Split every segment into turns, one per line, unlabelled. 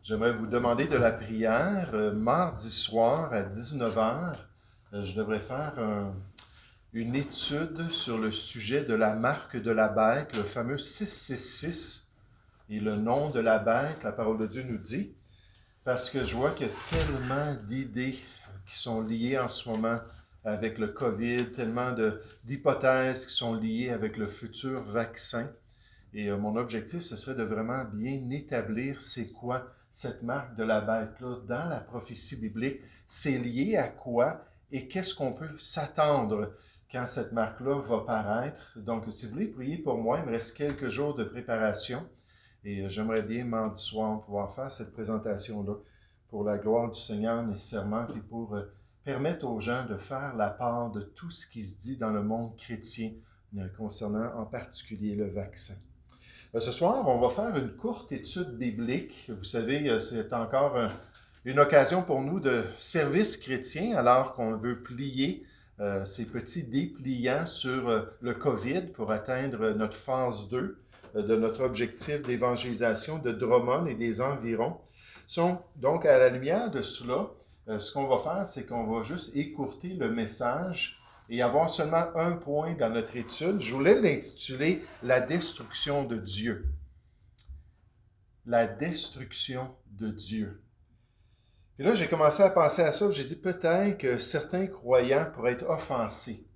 J'aimerais vous demander de la prière. Mardi soir à 19h, je devrais faire une étude sur le sujet de la marque de la bête, le fameux 666, et le nom de la bête, la parole de Dieu nous dit, parce que je vois qu'il y a tellement d'idées qui sont liées en ce moment avec le COVID, tellement d'hypothèses qui sont liées avec le futur vaccin. Et mon objectif, ce serait de vraiment bien établir c'est quoi cette marque de la bête-là dans la prophétie biblique. C'est lié à quoi et qu'est-ce qu'on peut s'attendre quand cette marque-là va paraître. Donc, si vous voulez prier pour moi, il me reste quelques jours de préparation et j'aimerais bien mardi soir pouvoir faire cette présentation-là pour la gloire du Seigneur nécessairement et pour permettre aux gens de faire la part de tout ce qui se dit dans le monde chrétien concernant en particulier le vaccin. Ce soir, on va faire une courte étude biblique. Vous savez, c'est encore une occasion pour nous de service chrétien alors qu'on veut plier ces petits dépliants sur le COVID pour atteindre notre phase 2 de notre objectif d'évangélisation de Drummond et des environs. Donc, à la lumière de cela, ce qu'on va faire, c'est qu'on va juste écourter le message et avoir seulement un point dans notre étude. Je voulais l'intituler « La destruction de Dieu ». La destruction de Dieu. Et là, j'ai commencé à penser à ça, j'ai dit peut-être que certains croyants pourraient être offensés.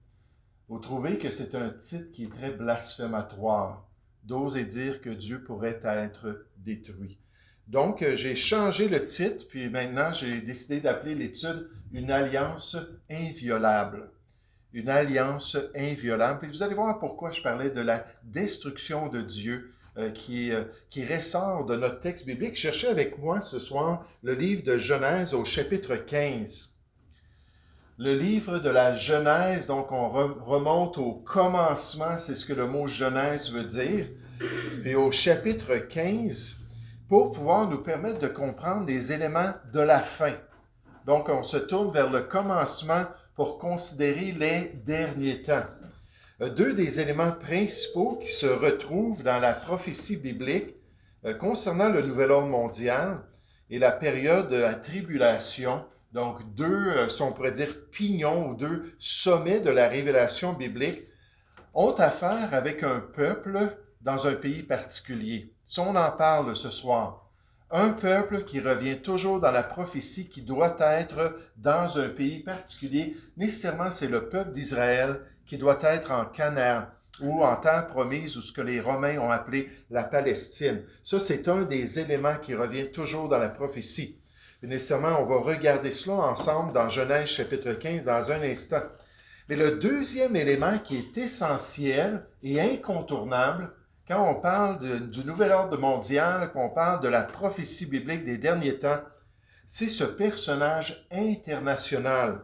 Vous trouvez que c'est un titre qui est très blasphématoire, d'oser dire que Dieu pourrait être détruit. Donc, j'ai changé le titre, puis maintenant, j'ai décidé d'appeler l'étude « Une alliance inviolable ». Une alliance inviolable. Puis vous allez voir pourquoi je parlais de la destruction de Dieu qui ressort de notre texte biblique. Cherchez avec moi ce soir le livre de Genèse au chapitre 15. Le livre de la Genèse, donc on remonte au commencement, c'est ce que le mot Genèse veut dire, et au chapitre 15, pour pouvoir nous permettre de comprendre les éléments de la fin. Donc on se tourne vers le commencement pour considérer les derniers temps. Deux des éléments principaux qui se retrouvent dans la prophétie biblique concernant le nouvel ordre mondial et la période de la tribulation, donc deux, si on pourrait dire, pignons ou deux sommets de la révélation biblique, ont affaire avec un peuple dans un pays particulier. Si on en parle ce soir, un peuple qui revient toujours dans la prophétie, qui doit être dans un pays particulier. Nécessairement, c'est le peuple d'Israël qui doit être en Canaan ou en terre promise, ou ce que les Romains ont appelé la Palestine. Ça, c'est un des éléments qui revient toujours dans la prophétie. Et nécessairement, on va regarder cela ensemble dans Genèse chapitre 15 dans un instant. Mais le deuxième élément qui est essentiel et incontournable, quand on parle du nouvel ordre mondial, qu'on parle de la prophétie biblique des derniers temps, c'est ce personnage international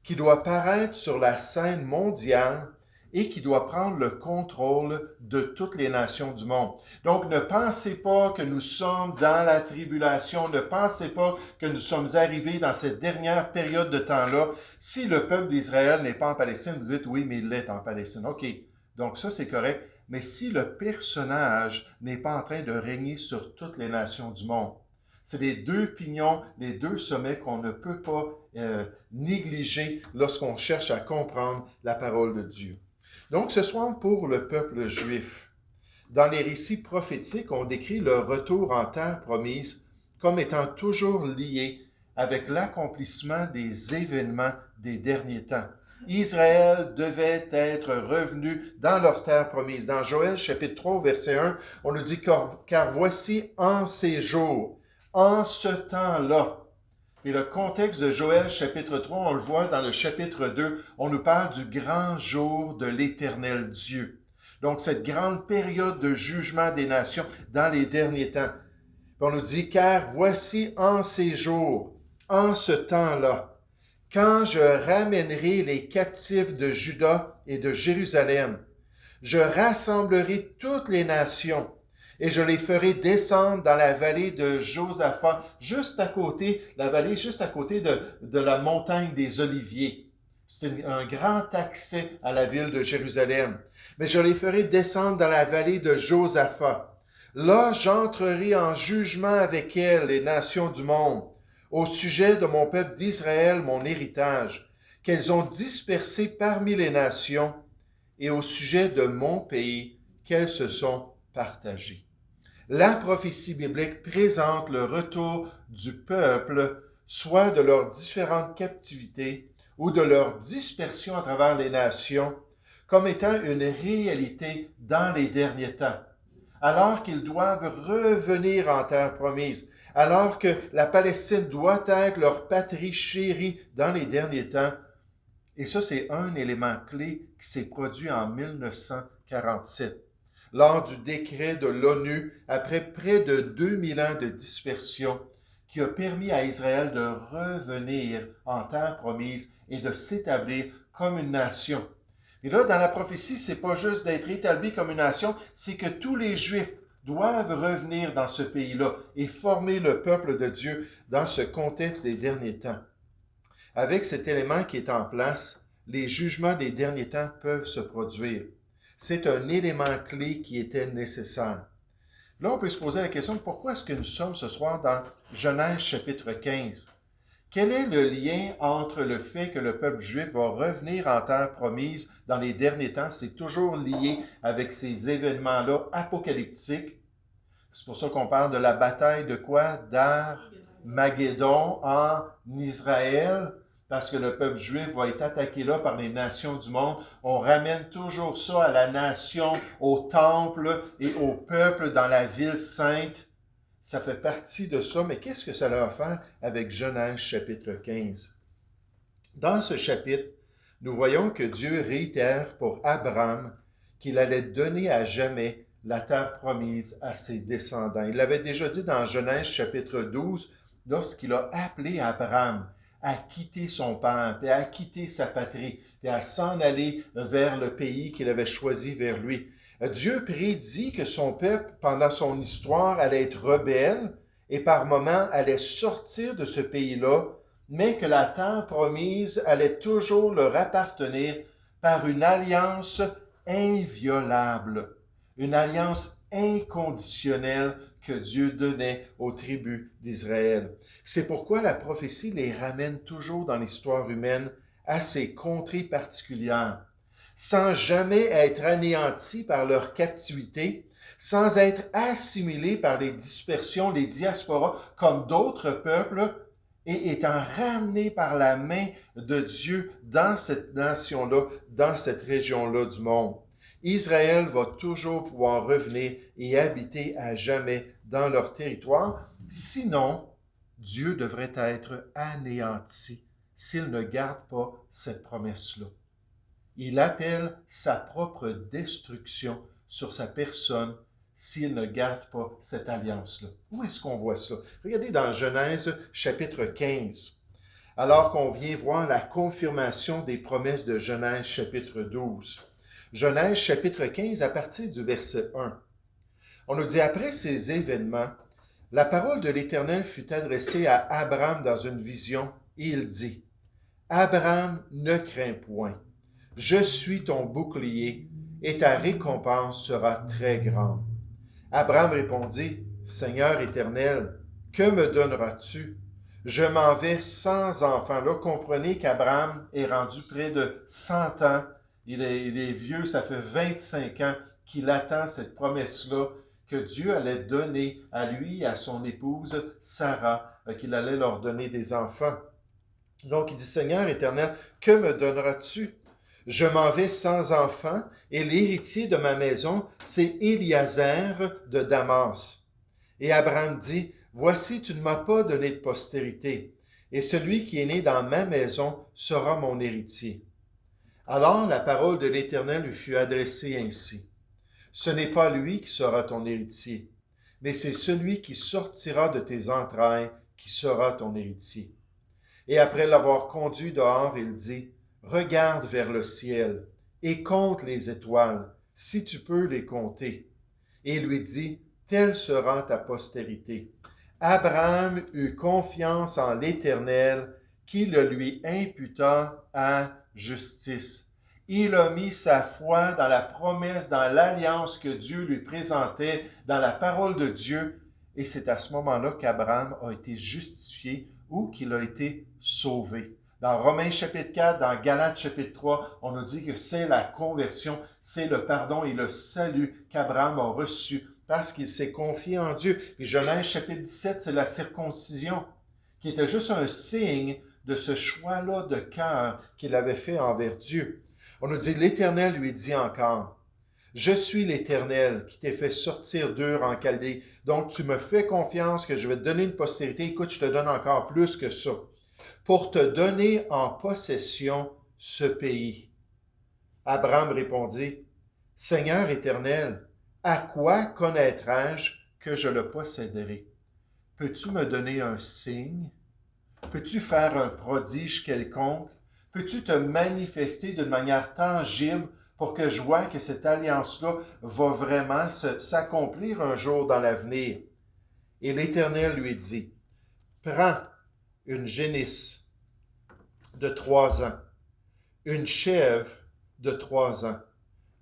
qui doit paraître sur la scène mondiale et qui doit prendre le contrôle de toutes les nations du monde. Donc, ne pensez pas que nous sommes dans la tribulation, ne pensez pas que nous sommes arrivés dans cette dernière période de temps-là. Si le peuple d'Israël n'est pas en Palestine, vous dites, oui, mais il est en Palestine. OK, donc ça, c'est correct. Mais si le personnage n'est pas en train de régner sur toutes les nations du monde, c'est les deux pignons, les deux sommets qu'on ne peut pas négliger lorsqu'on cherche à comprendre la parole de Dieu. Donc, ce soir, pour le peuple juif, dans les récits prophétiques, on décrit leur retour en terre promise comme étant toujours lié avec l'accomplissement des événements des derniers temps. Israël devait être revenu dans leur terre promise. Dans Joël chapitre 3, verset 1, on nous dit « Car voici en ces jours, en ce temps-là ». Et le contexte de Joël chapitre 3, on le voit dans le chapitre 2, on nous parle du grand jour de l'Éternel Dieu. Donc cette grande période de jugement des nations dans les derniers temps. On nous dit « Car voici en ces jours, en ce temps-là, quand je ramènerai les captifs de Juda et de Jérusalem, je rassemblerai toutes les nations et je les ferai descendre dans la vallée de Josaphat, juste à côté, la vallée juste à côté de la montagne des Oliviers. C'est un grand accès à la ville de Jérusalem. Mais je les ferai descendre dans la vallée de Josaphat. Là, j'entrerai en jugement avec elles, les nations du monde, au sujet de mon peuple d'Israël, mon héritage, qu'elles ont dispersé parmi les nations, et au sujet de mon pays, qu'elles se sont partagées. La prophétie biblique présente le retour du peuple, soit de leurs différentes captivités ou de leur dispersion à travers les nations, comme étant une réalité dans les derniers temps, alors qu'ils doivent revenir en terre promise, alors que la Palestine doit être leur patrie chérie dans les derniers temps. Et ça, c'est un élément clé qui s'est produit en 1947, lors du décret de l'ONU, après près de 2000 ans de dispersion, qui a permis à Israël de revenir en terre promise et de s'établir comme une nation. Et là, dans la prophétie, c'est pas juste d'être établi comme une nation, c'est que tous les Juifs doivent revenir dans ce pays-là et former le peuple de Dieu dans ce contexte des derniers temps. Avec cet élément qui est en place, les jugements des derniers temps peuvent se produire. C'est un élément clé qui était nécessaire. Là, on peut se poser la question, pourquoi est-ce que nous sommes ce soir dans Genèse chapitre 15? Quel est le lien entre le fait que le peuple juif va revenir en terre promise dans les derniers temps? C'est toujours lié avec ces événements-là apocalyptiques. C'est pour ça qu'on parle de la bataille de quoi? d'Armageddon en Israël, parce que le peuple juif va être attaqué là par les nations du monde. On ramène toujours ça à la nation, au temple et au peuple dans la ville sainte. Ça fait partie de ça, mais qu'est-ce que ça a à faire avec Genèse chapitre 15? Dans ce chapitre, nous voyons que Dieu réitère pour Abraham qu'il allait donner à jamais la terre promise à ses descendants. Il l'avait déjà dit dans Genèse chapitre 12, lorsqu'il a appelé Abraham à quitter son père, et à quitter sa patrie, et à s'en aller vers le pays qu'il avait choisi vers lui. Dieu prédit que son peuple, pendant son histoire, allait être rebelle et par moments allait sortir de ce pays-là, mais que la terre promise allait toujours leur appartenir par une alliance inviolable, une alliance inconditionnelle que Dieu donnait aux tribus d'Israël. C'est pourquoi la prophétie les ramène toujours dans l'histoire humaine à ces contrées particulières, sans jamais être anéantis par leur captivité, sans être assimilés par les dispersions, les diasporas, comme d'autres peuples, et étant ramenés par la main de Dieu dans cette nation-là, dans cette région-là du monde. Israël va toujours pouvoir revenir et habiter à jamais dans leur territoire, sinon Dieu devrait être anéanti s'il ne garde pas cette promesse-là. Il appelle sa propre destruction sur sa personne s'il ne garde pas cette alliance-là. Où est-ce qu'on voit ça? Regardez dans Genèse chapitre 15, alors qu'on vient voir la confirmation des promesses de Genèse chapitre 12. Genèse chapitre 15 à partir du verset 1. On nous dit, après ces événements, la parole de l'Éternel fut adressée à Abraham dans une vision, et il dit, Abraham, ne crains point. Je suis ton bouclier, et ta récompense sera très grande. Abraham répondit, Seigneur éternel, que me donneras-tu? Je m'en vais sans enfant. Là, comprenez qu'Abraham est rendu près de 100 ans. Il est vieux, ça fait 25 ans qu'il attend cette promesse-là que Dieu allait donner à lui et à son épouse Sarah, qu'il allait leur donner des enfants. Donc il dit, Seigneur éternel, que me donneras-tu? Je m'en vais sans enfant, et l'héritier de ma maison, c'est Éliézer de Damas. Et Abraham dit, voici, tu ne m'as pas donné de postérité, et celui qui est né dans ma maison sera mon héritier. Alors la parole de l'Éternel lui fut adressée ainsi. Ce n'est pas lui qui sera ton héritier, mais c'est celui qui sortira de tes entrailles qui sera ton héritier. Et après l'avoir conduit dehors, il dit, regarde vers le ciel et compte les étoiles, si tu peux les compter. Et il lui dit, telle sera ta postérité. Abraham eut confiance en l'Éternel, qui le lui imputa à justice. Il a mis sa foi dans la promesse, dans l'alliance que Dieu lui présentait, dans la parole de Dieu. Et c'est à ce moment-là qu'Abraham a été justifié ou qu'il a été sauvé. Dans Romains chapitre 4, dans Galates chapitre 3, on nous dit que c'est la conversion, c'est le pardon et le salut qu'Abraham a reçu parce qu'il s'est confié en Dieu. Et Genèse chapitre 17, c'est la circoncision, qui était juste un signe de ce choix-là de cœur qu'il avait fait envers Dieu. On nous dit, l'Éternel lui dit encore, « Je suis l'Éternel qui t'ai fait sortir d'Ur en Chaldée. Donc tu me fais confiance que je vais te donner une postérité. Écoute, je te donne encore plus que ça. Pour te donner en possession ce pays. » Abraham répondit, « Seigneur éternel, à quoi connaîtrai-je que je le posséderai? Peux-tu me donner un signe? Peux-tu faire un prodige quelconque? Peux-tu te manifester d'une manière tangible pour que je vois que cette alliance-là va vraiment s'accomplir un jour dans l'avenir? » Et l'Éternel lui dit, « Prends une génisse de 3 ans, une chèvre de 3 ans,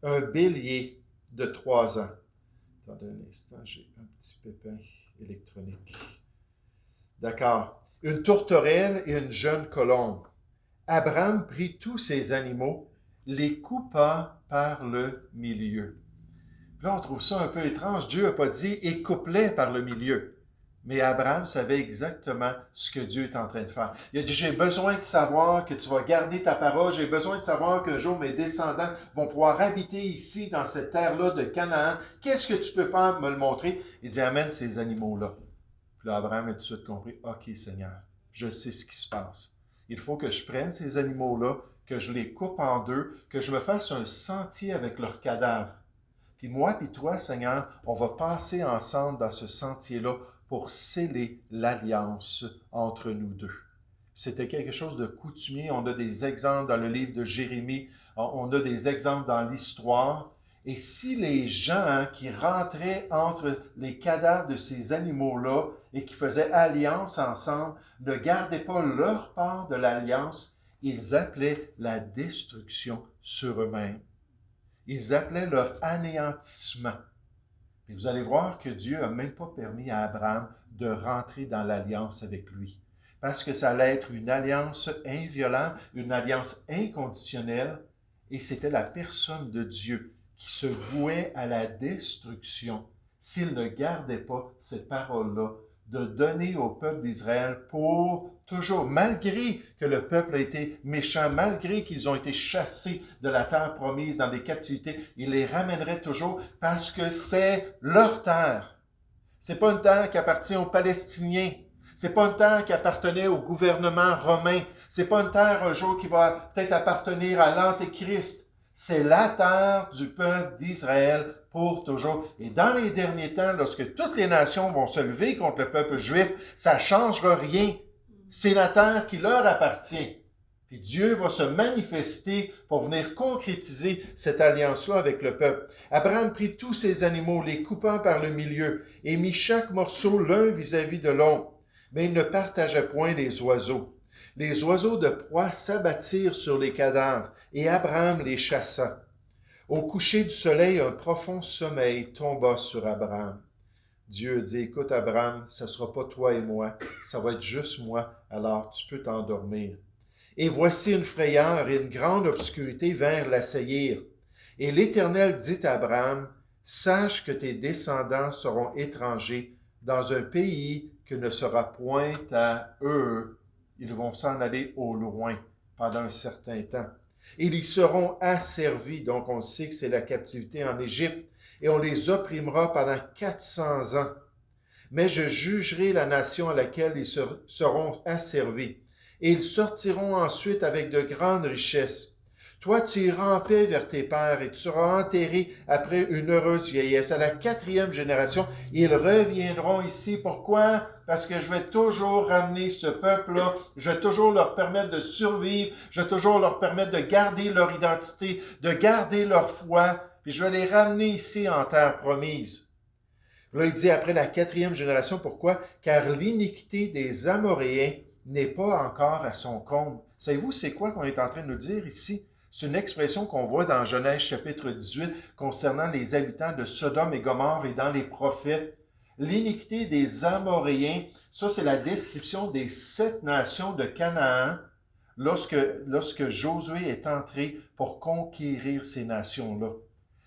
un bélier de 3 ans. » Attendez un instant, j'ai un petit pépin électronique. D'accord. Une tourterelle et une jeune colombe. Abraham prit tous ces animaux, les coupa par le milieu. Là, on trouve ça un peu étrange. Dieu n'a pas dit « et coupe-les par le milieu ». Mais Abraham savait exactement ce que Dieu est en train de faire. Il a dit, j'ai besoin de savoir que tu vas garder ta parole, j'ai besoin de savoir qu'un jour mes descendants vont pouvoir habiter ici, dans cette terre-là de Canaan. Qu'est-ce que tu peux faire, me le montrer? Il dit, amène ces animaux-là. Puis là, Abraham a tout de suite compris, OK Seigneur, je sais ce qui se passe. Il faut que je prenne ces animaux-là, que je les coupe en deux, que je me fasse un sentier avec leurs cadavres. Puis moi, puis toi, Seigneur, on va passer ensemble dans ce sentier-là pour sceller l'alliance entre nous deux. C'était quelque chose de coutumier. On a des exemples dans le livre de Jérémie, on a des exemples dans l'histoire. Et si les gens qui rentraient entre les cadavres de ces animaux-là et qui faisaient alliance ensemble ne gardaient pas leur part de l'alliance, ils appelaient la destruction sur eux-mêmes. Ils appelaient leur anéantissement. Et vous allez voir que Dieu n'a même pas permis à Abraham de rentrer dans l'alliance avec lui. Parce que ça allait être une alliance inviolable, une alliance inconditionnelle, et c'était la personne de Dieu qui se vouait à la destruction s'il ne gardait pas cette parole-là de donner au peuple d'Israël pour toujours, malgré que le peuple a été méchant, malgré qu'ils ont été chassés de la terre promise dans des captivités, il les ramènerait toujours parce que c'est leur terre. C'est pas une terre qui appartient aux Palestiniens. C'est pas une terre qui appartenait au gouvernement romain. C'est pas une terre un jour qui va peut-être appartenir à l'Antéchrist. C'est la terre du peuple d'Israël pour toujours. Et dans les derniers temps, lorsque toutes les nations vont se lever contre le peuple juif, ça ne changera rien. C'est la terre qui leur appartient. Puis Dieu va se manifester pour venir concrétiser cette alliance-là avec le peuple. Abraham prit tous ces animaux, les coupant par le milieu, et mit chaque morceau l'un vis-à-vis de l'autre. Mais il ne partagea point les oiseaux. Les oiseaux de proie s'abattirent sur les cadavres, et Abraham les chassa. Au coucher du soleil, un profond sommeil tomba sur Abraham. Dieu dit, écoute Abraham, ce ne sera pas toi et moi, ça va être juste moi, alors tu peux t'endormir. Et voici une frayeur et une grande obscurité vinrent l'assaillir. Et l'Éternel dit à Abraham, sache que tes descendants seront étrangers dans un pays que ne sera point à eux. Ils vont s'en aller au loin pendant un certain temps. Ils y seront asservis, donc on sait que c'est la captivité en Égypte, et on les opprimera pendant 400 ans. Mais je jugerai la nation à laquelle ils seront asservis, et ils sortiront ensuite avec de grandes richesses. Toi, tu iras en paix vers tes pères, et tu seras enterré après une heureuse vieillesse. À la 4e génération, ils reviendront ici. Pourquoi? Parce que je vais toujours ramener ce peuple-là, je vais toujours leur permettre de survivre, je vais toujours leur permettre de garder leur identité, de garder leur foi, puis je vais les ramener ici en terre promise. Là, il dit après la 4e génération, pourquoi? Car l'iniquité des Amoréens n'est pas encore à son comble. Savez-vous, c'est quoi qu'on est en train de nous dire ici? C'est une expression qu'on voit dans Genèse chapitre 18 concernant les habitants de Sodome et Gomorrhe et dans les prophètes. L'iniquité des Amoréens, ça c'est la description des 7 nations de Canaan lorsque Josué est entré pour conquérir ces nations-là.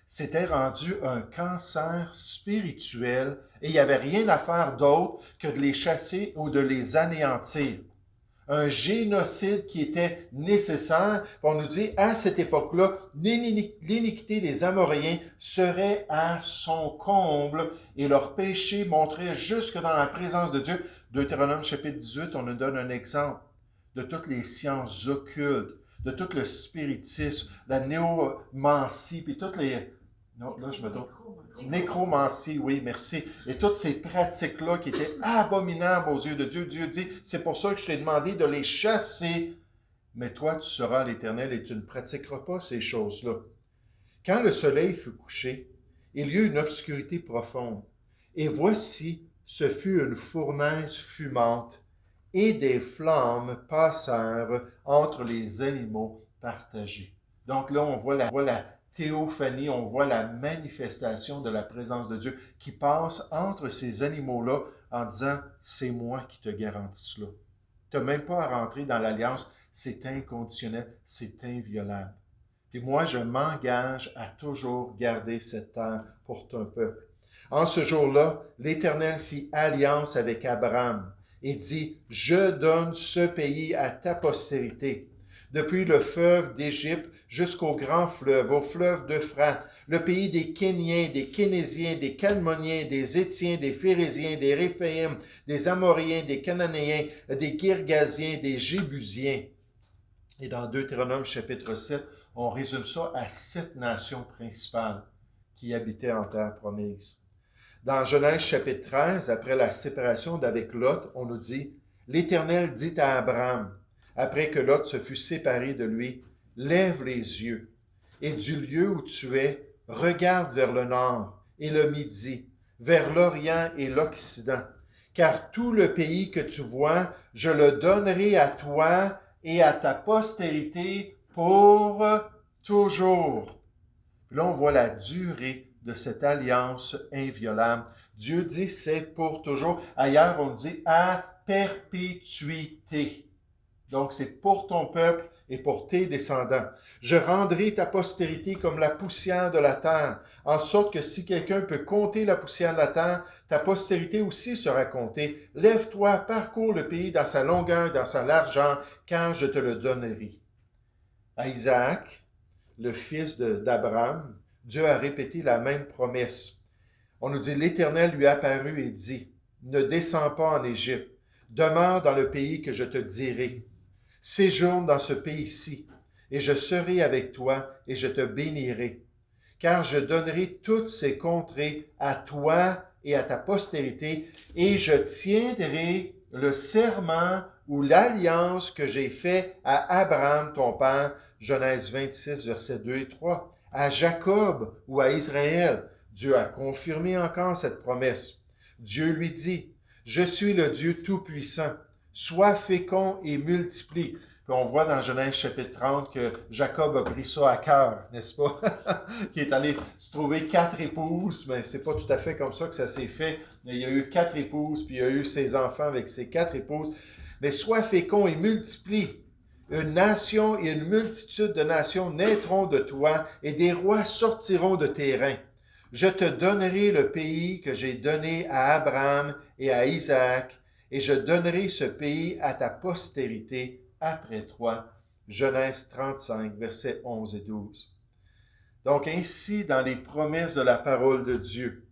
C'était rendu un cancer spirituel et il n'y avait rien à faire d'autre que de les chasser ou de les anéantir. Un génocide qui était nécessaire. On nous dit, à cette époque-là, l'iniquité des Amoréens serait à son comble et leur péché montrait jusque dans la présence de Dieu. Deutéronome chapitre 18, on nous donne un exemple de toutes les sciences occultes, de tout le spiritisme, la néomancie, puis toutes les... Non, là, je me trompe. Nécromancie, oui, merci. Et toutes ces pratiques-là qui étaient abominables aux yeux de Dieu. Dieu dit, c'est pour ça que je t'ai demandé de les chasser. Mais toi, tu seras l'Éternel et tu ne pratiqueras pas ces choses-là. Quand le soleil fut couché, il y eut une obscurité profonde. Et voici, ce fut une fournaise fumante, et des flammes passèrent entre les animaux partagés. Donc là, on voit la théophanie, on voit la manifestation de la présence de Dieu qui passe entre ces animaux-là en disant « c'est moi qui te garantis cela ». Tu n'as même pas à rentrer dans l'alliance, c'est inconditionnel, c'est inviolable. Puis moi, je m'engage à toujours garder cette terre pour ton peuple. En ce jour-là, l'Éternel fit alliance avec Abraham et dit « Je donne ce pays à ta postérité. » Depuis le fleuve d'Égypte jusqu'au grand fleuve, au fleuve d'Euphrate, le pays des Kéniens, des Kénésiens, des Calmoniens, des Étiens, des Phérésiens, des Réphaïm, des Amoréens, des Cananéens, des Girgasiens, des Jébusiens. Et dans Deutéronome chapitre 7, on résume ça à 7 nations principales qui habitaient en terre promise. Dans Genèse chapitre 13, après la séparation d'avec Lot, on nous dit « L'Éternel dit à Abraham, après que Lot se fut séparé de lui, « Lève les yeux, et du lieu où tu es, regarde vers le nord et le midi, vers l'Orient et l'Occident, car tout le pays que tu vois, je le donnerai à toi et à ta postérité pour toujours. » Là, on voit la durée de cette alliance inviolable. Dieu dit c'est pour toujours. Ailleurs, on dit à perpétuité. Donc, c'est pour ton peuple et pour tes descendants. Je rendrai ta postérité comme la poussière de la terre, en sorte que si quelqu'un peut compter la poussière de la terre, ta postérité aussi sera comptée. Lève-toi, parcours le pays dans sa longueur, dans sa largeur, car je te le donnerai. À Isaac, le fils d'Abraham, Dieu a répété la même promesse. On nous dit, l'Éternel lui apparut et dit, ne descends pas en Égypte, demeure dans le pays que je te dirai. Séjourne dans ce pays-ci, et je serai avec toi, et je te bénirai. Car je donnerai toutes ces contrées à toi et à ta postérité, et je tiendrai le serment ou l'alliance que j'ai fait à Abraham, ton père, Genèse 26, versets 2 et 3, à Jacob ou à Israël. Dieu a confirmé encore cette promesse. Dieu lui dit, « Je suis le Dieu Tout-Puissant. Sois fécond et multiplie. » Puis on voit dans Genèse chapitre 30 que Jacob a pris ça à cœur, n'est-ce pas? Qui est allé se trouver 4 épouses, mais c'est pas tout à fait comme ça que ça s'est fait. Il y a eu 4 épouses, puis il y a eu ses enfants avec ses 4 épouses. Mais sois fécond et multiplie. Une nation et une multitude de nations naîtront de toi, et des rois sortiront de tes reins. Je te donnerai le pays que j'ai donné à Abraham et à Isaac, et je donnerai ce pays à ta postérité après toi. Genèse 35, versets 11 et 12. Donc ainsi, dans les promesses de la parole de Dieu,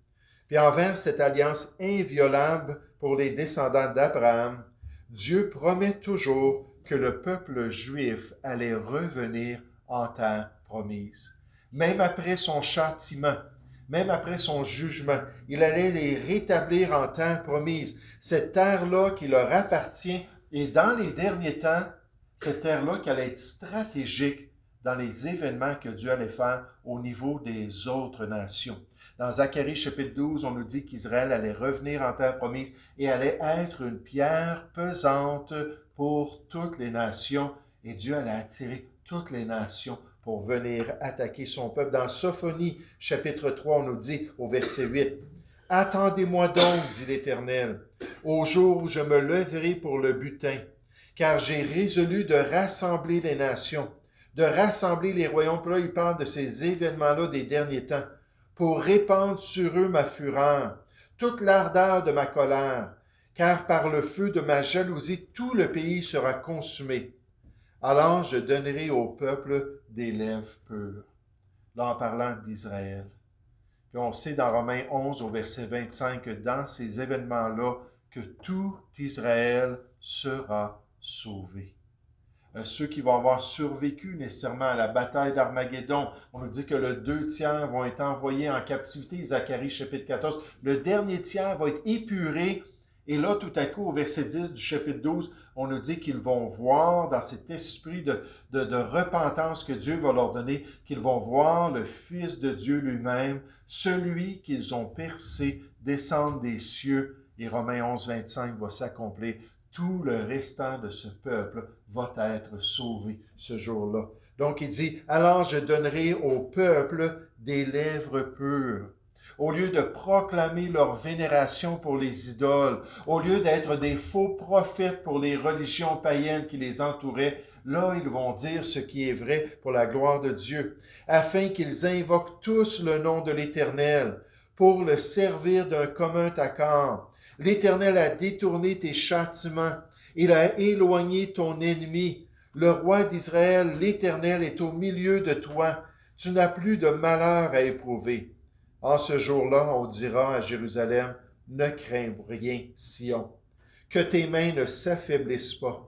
puis envers cette alliance inviolable pour les descendants d'Abraham, Dieu promet toujours que le peuple juif allait revenir en terre promise. Même après son châtiment, même après son jugement, il allait les rétablir en terre promise. Cette terre-là qui leur appartient, et dans les derniers temps, cette terre-là qui allait être stratégique dans les événements que Dieu allait faire au niveau des autres nations. Dans Zacharie chapitre 12, on nous dit qu'Israël allait revenir en terre promise et allait être une pierre pesante pour toutes les nations. Et Dieu allait attirer toutes les nations pour venir attaquer son peuple. Dans Sophonie, chapitre 3, on nous dit au verset 8, « Attendez-moi donc, dit l'Éternel, au jour où je me leverai pour le butin, car j'ai résolu de rassembler les nations, de rassembler les royaumes. » Puis là, il parle de ces événements-là des derniers temps, pour répandre sur eux ma fureur, toute l'ardeur de ma colère, car par le feu de ma jalousie, tout le pays sera consumé. Alors je donnerai au peuple des lèvres pures. Là, en parlant d'Israël. Puis on sait dans Romains 11 au verset 25 que dans ces événements-là, que tout Israël sera sauvé. Ceux qui vont avoir survécu nécessairement à la bataille d'Armageddon, on nous dit que le 2 tiers vont être envoyés en captivité, Zacharie chapitre 14. Le dernier tiers va être épuré. Et là, tout à coup, au verset 10 du chapitre 12, on nous dit qu'ils vont voir dans cet esprit de repentance que Dieu va leur donner, qu'ils vont voir le Fils de Dieu lui-même, celui qu'ils ont percé, descendre des cieux. Et Romains 11, 25 va s'accomplir. Tout le restant de ce peuple va être sauvé ce jour-là. Donc il dit, « Alors je donnerai au peuple des lèvres pures. » Au lieu de proclamer leur vénération pour les idoles, au lieu d'être des faux prophètes pour les religions païennes qui les entouraient, là, ils vont dire ce qui est vrai pour la gloire de Dieu, afin qu'ils invoquent tous le nom de l'Éternel pour le servir d'un commun accord. L'Éternel a détourné tes châtiments, il a éloigné ton ennemi. Le roi d'Israël, l'Éternel, est au milieu de toi. Tu n'as plus de malheur à éprouver. En ce jour-là, on dira à Jérusalem, ne crains rien, Sion, que tes mains ne s'affaiblissent pas.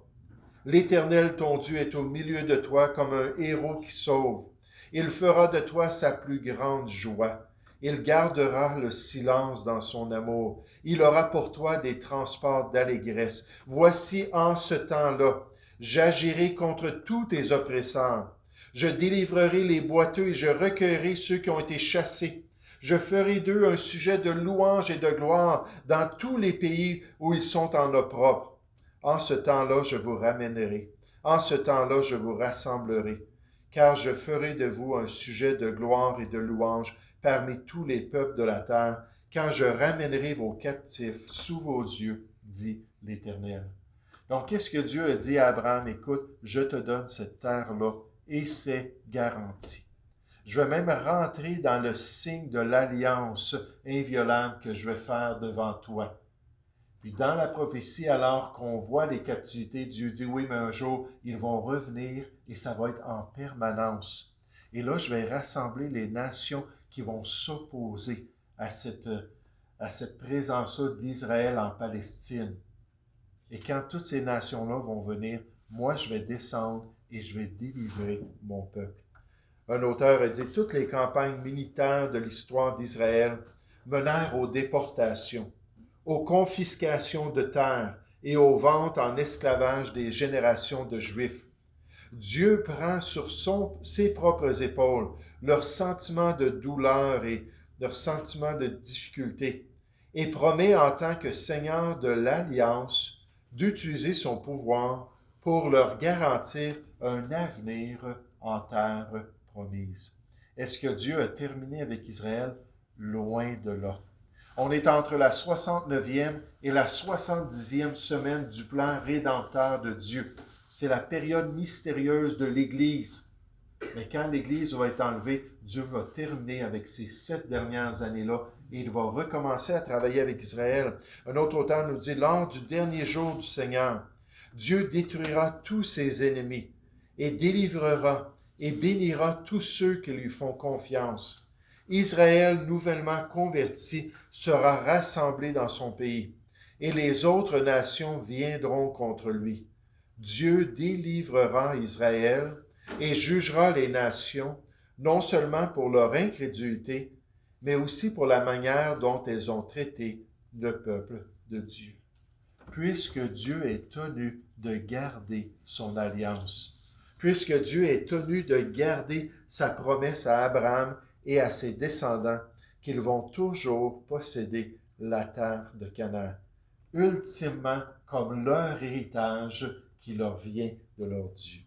L'Éternel, ton Dieu, est au milieu de toi comme un héros qui sauve. Il fera de toi sa plus grande joie. Il gardera le silence dans son amour. Il aura pour toi des transports d'allégresse. Voici en ce temps-là, j'agirai contre tous tes oppresseurs. Je délivrerai les boiteux et je recueillerai ceux qui ont été chassés. Je ferai d'eux un sujet de louange et de gloire dans tous les pays où ils sont en opprobre. En ce temps-là, je vous ramènerai. En ce temps-là, je vous rassemblerai. Car je ferai de vous un sujet de gloire et de louange parmi tous les peuples de la terre, quand je ramènerai vos captifs sous vos yeux, dit l'Éternel. Donc, qu'est-ce que Dieu a dit à Abraham? Écoute, je te donne cette terre-là et c'est garanti. Je vais même rentrer dans le signe de l'alliance inviolable que je vais faire devant toi. Puis dans la prophétie, alors qu'on voit les captivités, Dieu dit, oui, mais un jour, ils vont revenir et ça va être en permanence. Et là, je vais rassembler les nations qui vont s'opposer à cette présence-là d'Israël en Palestine. Et quand toutes ces nations-là vont venir, moi, je vais descendre et je vais délivrer mon peuple. Un auteur a dit, toutes les campagnes militaires de l'histoire d'Israël menèrent aux déportations, aux confiscations de terres et aux ventes en esclavage des générations de Juifs. Dieu prend sur ses propres épaules leurs sentiments de douleur et leurs sentiments de difficulté et promet en tant que Seigneur de l'Alliance d'utiliser son pouvoir pour leur garantir un avenir en terre promise. Est-ce que Dieu a terminé avec Israël? Loin de là. On est entre la 69e et la 70e semaine du plan rédempteur de Dieu. C'est la période mystérieuse de l'Église. Mais quand l'Église va être enlevée, Dieu va terminer avec ces 7 dernières années-là et il va recommencer à travailler avec Israël. Un autre auteur nous dit, lors du dernier jour du Seigneur, Dieu détruira tous ses ennemis et délivrera et bénira tous ceux qui lui font confiance. Israël, nouvellement converti, sera rassemblé dans son pays, et les autres nations viendront contre lui. Dieu délivrera Israël et jugera les nations, non seulement pour leur incrédulité, mais aussi pour la manière dont elles ont traité le peuple de Dieu. Puisque Dieu est tenu de garder son alliance, puisque Dieu est tenu de garder sa promesse à Abraham et à ses descendants, qu'ils vont toujours posséder la terre de Canaan, ultimement comme leur héritage qui leur vient de leur Dieu.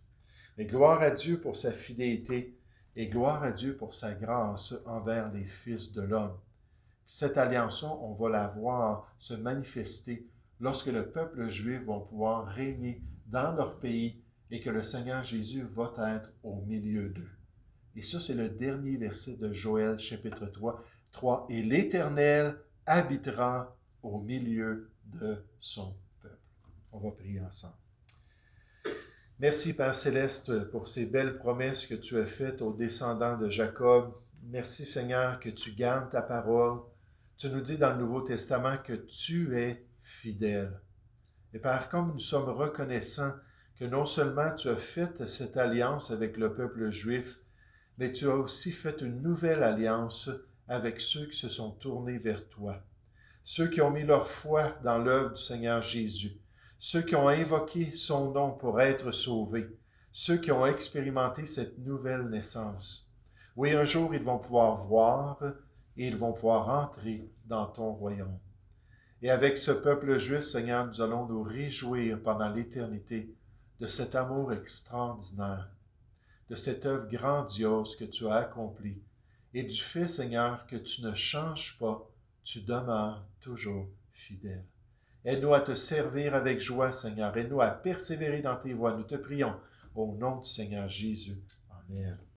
Et gloire à Dieu pour sa fidélité et gloire à Dieu pour sa grâce envers les fils de l'homme. Cette alliance-là, on va la voir se manifester lorsque le peuple juif va pouvoir régner dans leur pays et que le Seigneur Jésus va être au milieu d'eux. Et ça, c'est le dernier verset de Joël, chapitre 3. Et l'Éternel habitera au milieu de son peuple. On va prier ensemble. Merci, Père Céleste, pour ces belles promesses que tu as faites aux descendants de Jacob. Merci, Seigneur, que tu gardes ta parole. Tu nous dis dans le Nouveau Testament que tu es fidèle. Et Père, comme nous sommes reconnaissants que non seulement tu as fait cette alliance avec le peuple juif, mais tu as aussi fait une nouvelle alliance avec ceux qui se sont tournés vers toi, ceux qui ont mis leur foi dans l'œuvre du Seigneur Jésus, ceux qui ont invoqué son nom pour être sauvés, ceux qui ont expérimenté cette nouvelle naissance. Oui, un jour, ils vont pouvoir voir et ils vont pouvoir entrer dans ton royaume. Et avec ce peuple juif, Seigneur, nous allons nous réjouir pendant l'éternité de cet amour extraordinaire, de cette œuvre grandiose que tu as accomplie et du fait, Seigneur, que tu ne changes pas, tu demeures toujours fidèle. Aide-nous à te servir avec joie, Seigneur. Aide-nous à persévérer dans tes voies. Nous te prions au nom du Seigneur Jésus. Amen.